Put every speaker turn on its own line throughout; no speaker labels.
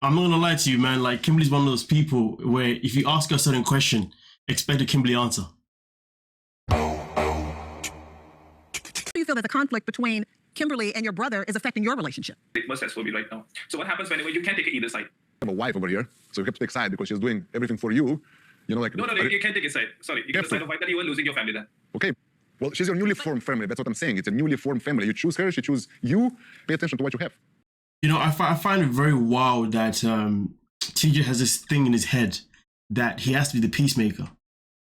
I'm not gonna lie to you, man. Like, Kimberly's one of those people where if you ask her a certain question, expect a Kimberly answer.
Do you feel that the conflict between Kimberly and your brother is affecting your relationship?
It was stressful right now. So what happens whenever you can't take either side?
I have a wife over here, so you have to take side because she's doing everything for you. You know, like
No, you can't take a side. Sorry, you can decide of why that you are losing your family then.
Okay. Well, she's your newly formed family. That's what I'm saying. It's a newly formed family. You choose her, she chooses you. Pay attention to what you have.
You know, I find it very wild that TJ has this thing in his head that he has to be the peacemaker.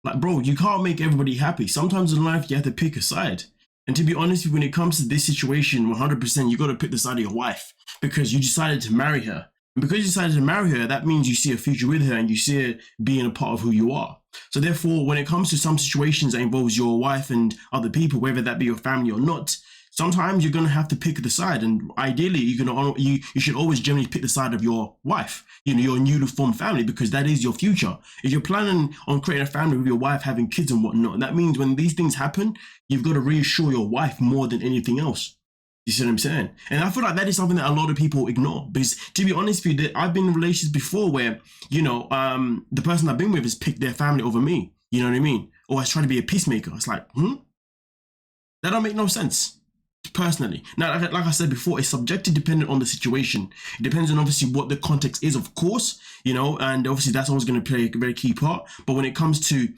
Like, bro, you can't make everybody happy. Sometimes in life, you have to pick a side. And to be honest, when it comes to this situation, 100%, you got to pick the side of your wife because you decided to marry her. And because you decided to marry her, that means you see a future with her and you see her being a part of who you are. So therefore, when it comes to some situations that involves your wife and other people, whether that be your family or not, sometimes you're going to have to pick the side. And ideally, you should always generally pick the side of your wife, you know, your newly formed family, because that is your future. If you're planning on creating a family with your wife, having kids and whatnot, that means when these things happen, you've got to reassure your wife more than anything else. You see what I'm saying? And I feel like that is something that a lot of people ignore because, to be honest with you, I've been in relations before where, you know, the person I've been with has picked their family over me. You know what I mean? Or has tried to be a peacemaker. It's like, that don't make no sense. Personally. Now, like I said before, it's subjective dependent on the situation. It depends on obviously what the context is, of course, you know, and obviously that's always going to play a very key part. But when it comes to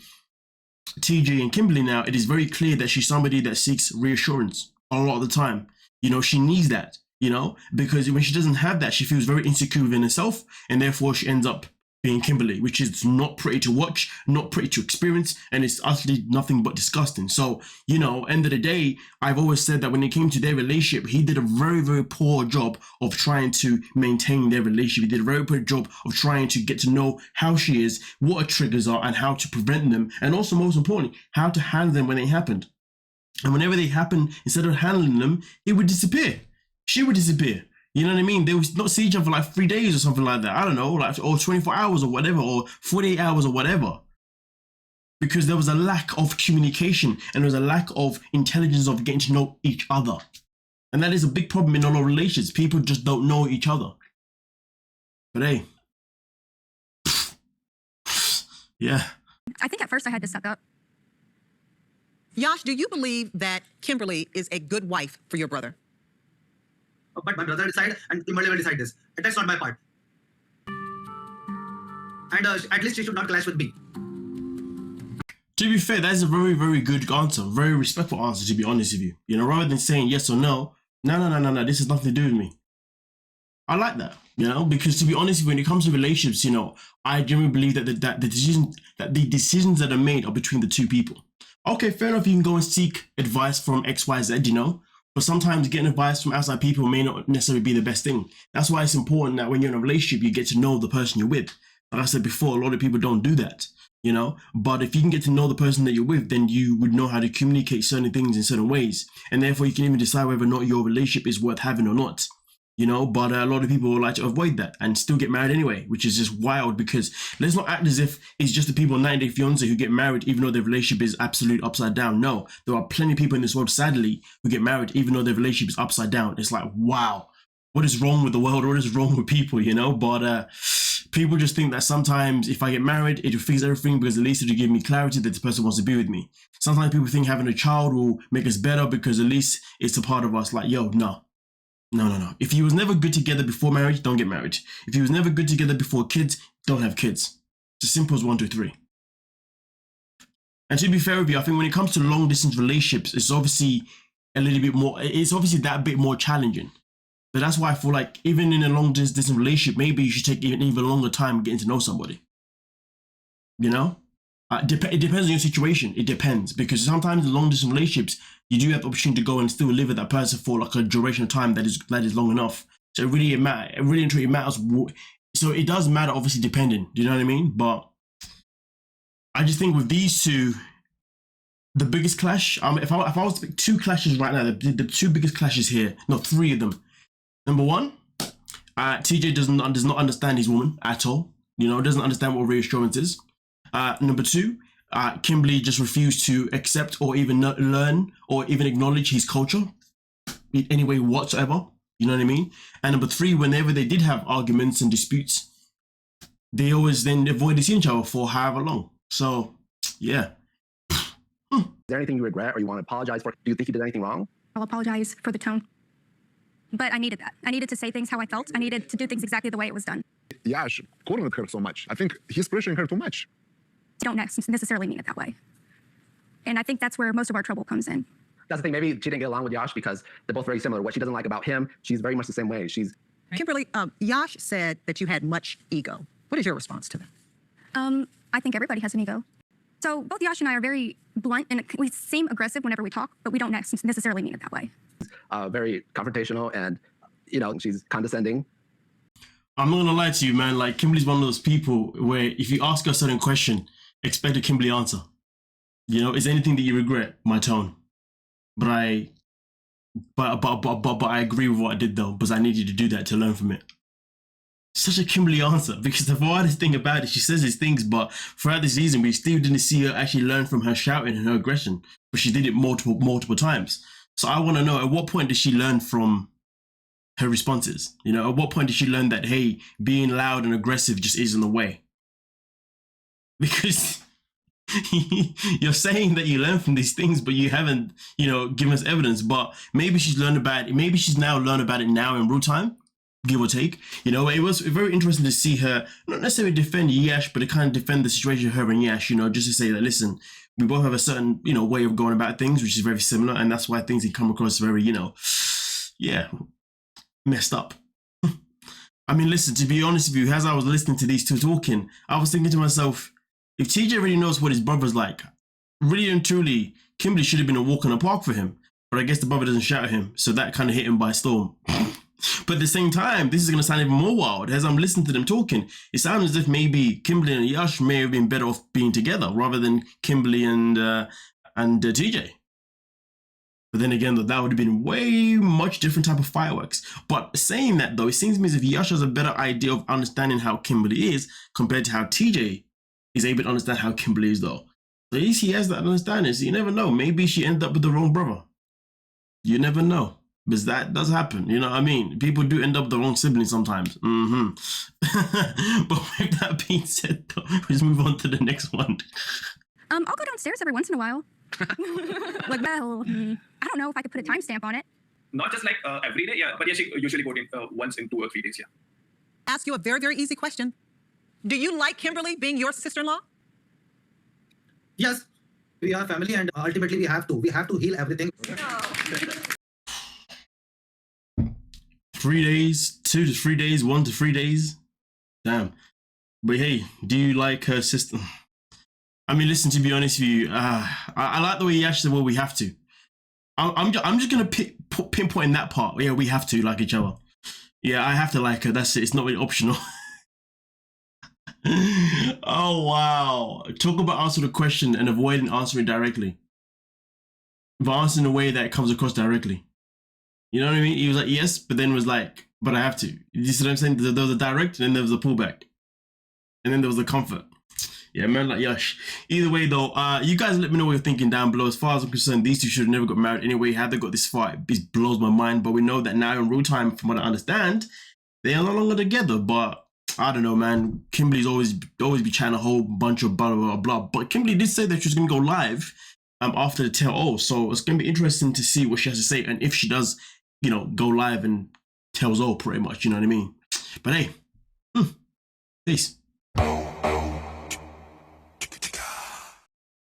TJ and Kimberly now, it is very clear that she's somebody that seeks reassurance a lot of the time. You know, she needs that, you know, because when she doesn't have that, she feels very insecure within herself, and therefore she ends up being Kimberly, which is not pretty to watch, not pretty to experience, and it's utterly nothing but disgusting. So, you know, end of the day, I've always said that when it came to their relationship, he did a very, very poor job of trying to maintain their relationship. He did a very poor job of trying to get to know how she is, what her triggers are, and how to prevent them, and also, most importantly, how to handle them when they happened. And whenever they happened, instead of handling them, it would disappear. She would disappear. You know what I mean? They would not see each other for like 3 days or something like that. I don't know, like, or 24 hours or whatever, or 48 hours or whatever. Because there was a lack of communication and there was a lack of intelligence of getting to know each other. And that is a big problem in all our relations. People just don't know each other. But hey. Yeah.
I think at first I had to suck up.
Yash, do you believe that Kimberly is a good wife for your brother?
But my brother decided and Kimberly will decide this. And that's not my part. And at least she should not clash with me.
To be fair, that is a very, very good answer. Very respectful answer, to be honest with you. You know, rather than saying yes or no, no, this has nothing to do with me. I like that, you know, because to be honest, when it comes to relationships, you know, I genuinely believe that the decisions that are made are between the two people. Okay, fair enough, you can go and seek advice from XYZ, you know, but sometimes getting advice from outside people may not necessarily be the best thing. That's why it's important that when you're in a relationship, you get to know the person you're with. Like I said before, a lot of people don't do that, you know, but if you can get to know the person that you're with, then you would know how to communicate certain things in certain ways. And therefore you can even decide whether or not your relationship is worth having or not. You know, but a lot of people would like to avoid that and still get married anyway, which is just wild because let's not act as if it's just the people on 90 Day Fiancé who get married even though their relationship is absolute upside down. No, there are plenty of people in this world, sadly, who get married even though their relationship is upside down. It's like, wow, what is wrong with the world? What is wrong with people, you know? But people just think that sometimes if I get married, it will fix everything because at least it will give me clarity that this person wants to be with me. Sometimes people think having a child will make us better because at least it's a part of us. Like, yo, no. If you was never good together before marriage, don't get married. If you was never good together before kids, don't have kids. It's as simple as 1, 2, 3. And to be fair with you, I think when it comes to long distance relationships, it's obviously a little bit more, it's obviously that bit more challenging. But that's why I feel like even in a long distance relationship, maybe you should take even longer time getting to know somebody. You know? It depends on your situation. It depends because sometimes in long distance relationships, you do have the opportunity to go and still live with that person for like a duration of time that is long enough. So it really matters. So it does matter, obviously, depending. Do you know what I mean? But I just think with these two, the biggest clash. If I was to pick 2 clashes right now, the 2 biggest clashes here, no, 3 of them. Number 1, TJ does not understand his woman at all. You know, doesn't understand what reassurance is. Number 2, Kimberly just refused to accept or even learn or even acknowledge his culture in any way whatsoever. You know what I mean? And number three, whenever they did have arguments and disputes, they always then avoided seeing each other for however long. So, yeah.
Is there anything you regret or you want to apologize for? Do you think you did anything wrong?
I'll apologize for the tone. But I needed that. I needed to say things how I felt. I needed to do things exactly the way it was done.
Yash cornered her so much. I think he's pressuring her too much.
You don't necessarily mean it that way. And I think that's where most of our trouble comes in.
That's the thing. Maybe she didn't get along with Yash because they're both very similar. What she doesn't like about him, she's very much the same way.
Kimberly, Yash said that you had much ego. What is your response to that?
I think everybody has an ego. So both Yash and I are very blunt, and we seem aggressive whenever we talk, but we don't necessarily mean it that way.
Very confrontational, and she's condescending.
I'm not gonna lie to you, man. Like, Kimberly's one of those people where if you ask her a certain question, expect a Kimberly answer. Is anything that you regret? My tone. But I agree with what I did though, because I needed to do that to learn from it. Such a Kimberly answer, because the hardest thing about it, she says these things, but throughout the season, we still didn't see her actually learn from her shouting and her aggression, but she did it multiple times. So I want to know, at what point did she learn from her responses? At what point did she learn that, hey, being loud and aggressive just isn't the way? Because you're saying that you learn from these things, but you haven't, given us evidence. But maybe she's learned about it. Maybe she's now learned about it now in real time, give or take. It was very interesting to see her not necessarily defend Yash, but to kind of defend the situation of her and Yash. Just to say that, listen, we both have a certain, way of going about things, which is very similar, and that's why things can come across very, messed up. I mean, listen, to be honest with you, as I was listening to these two talking, I was thinking to myself, if TJ really knows what his brother's like, really and truly, Kimberly should have been a walk in the park for him. But I guess the brother doesn't shout at him, so that kind of hit him by storm. But at the same time, this is going to sound even more wild. As I'm listening to them talking, it sounds as if maybe Kimberly and Yash may have been better off being together rather than Kimberly and TJ. But then again, that would have been way much different type of fireworks. But saying that though, it seems to me as if Yash has a better idea of understanding how Kimberly is compared to how TJ is able to understand how Kimberly is though. So at least he has that understanding. So you never know. Maybe she ended up with the wrong brother. You never know. Because that does happen. You know what I mean? People do end up with the wrong sibling sometimes. But with that being said though, let's move on to the next one.
I'll go downstairs every once in a while. I don't know if I could put a timestamp on it.
Not just like every day, yeah. But yeah, she usually go in once in 2 or 3 days, yeah.
Ask you a very, very easy question. Do you like Kimberly being your sister-in-law?
Yes, we are family, and ultimately we have to heal everything.
3 days, 2 to 3 days, 1 to 3 days. Damn. But hey, do you like her sister? I mean, listen, to be honest with you, I like the way Yash said, well, we have to. I'm just going to pinpoint that part. Yeah, we have to like each other. Yeah, I have to like her. That's it. It's not really optional. Oh, wow. Talk about answering the question and avoiding answering directly. But answering in a way that comes across directly. You know what I mean? He was like, yes, but then was like, but I have to. You see what I'm saying? There was a direct, and then there was a pullback. And then there was a comfort. Yeah, man, like Yash. Either way, though, you guys let me know what you're thinking down below. As far as I'm concerned, these two should have never got married anyway. Had they got this far, it blows my mind. But we know that now in real time, from what I understand, they are no longer together. But I don't know, man. Kimberly's always be chatting a whole bunch of blah, blah, blah, blah. But Kimberly did say that she was going to go live after the Tell All. So it's going to be interesting to see what she has to say. And if she does, go live and tells all pretty much, you know what I mean? But hey, peace.